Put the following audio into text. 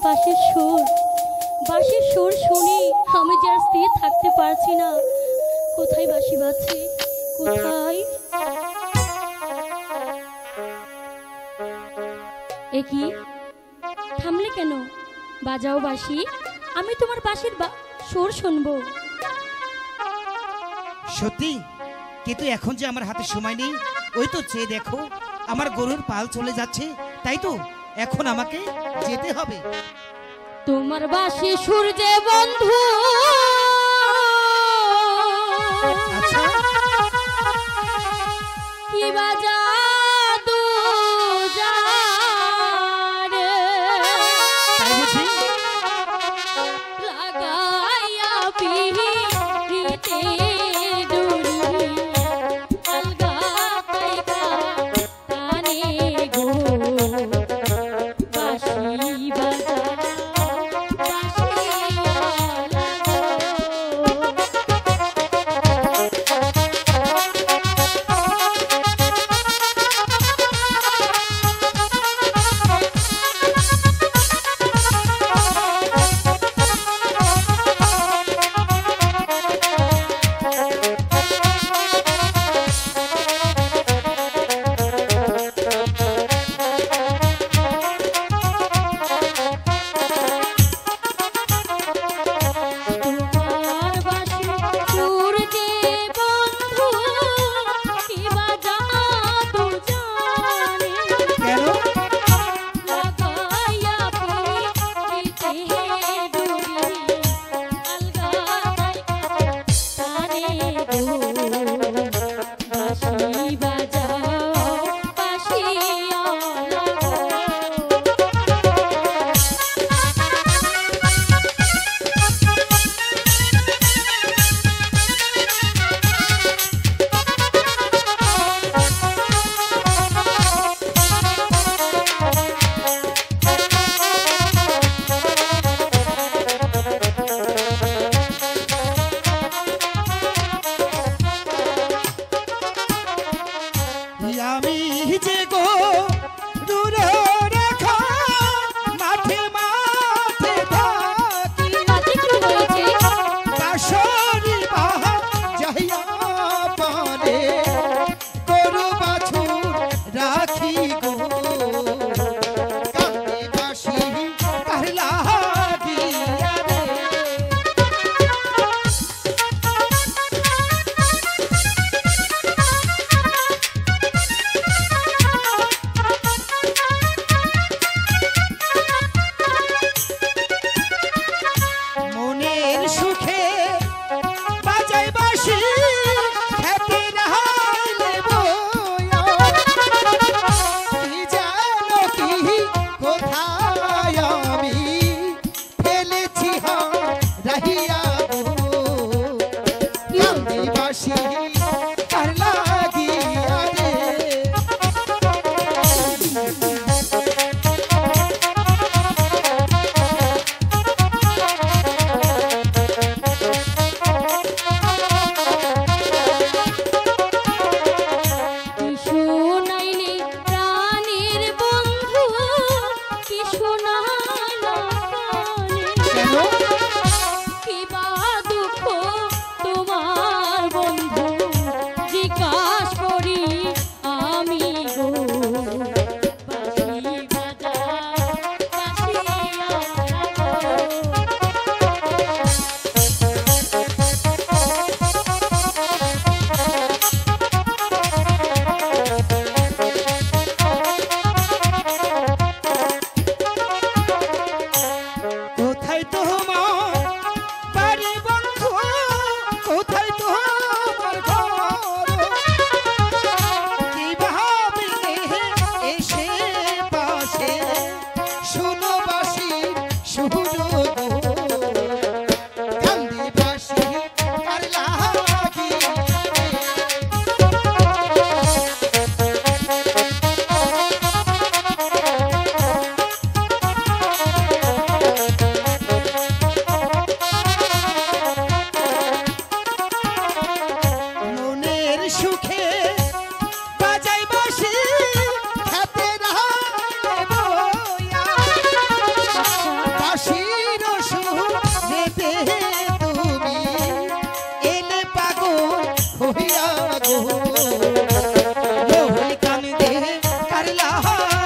বাঁশির সুর শুনে আমি যে আর স্থির থাকতে পারছি না। কোথায় বাঁশি বাজছে, কোথায়? এ কি, থামলে কেন? বাজাও বাঁশি, আমি তোমার বাঁশির সুর শুনবো। সত্যি? কিন্তু এখন যে আমার হাতে সময় নেই। ওই তো চেয়ে দেখো, আমার গরুর পাল চলে যাচ্ছে। তাই তো এখন আমাকে যেতে হবে। তোমার বাঁশি সুর যে বন্ধু, আচ্ছা কি বাজা তাই বুঝি? লাগাইয়া পিহিতে ডুরি আলগা পাইকা কানে গো বাঁশি বাজা পাইলাম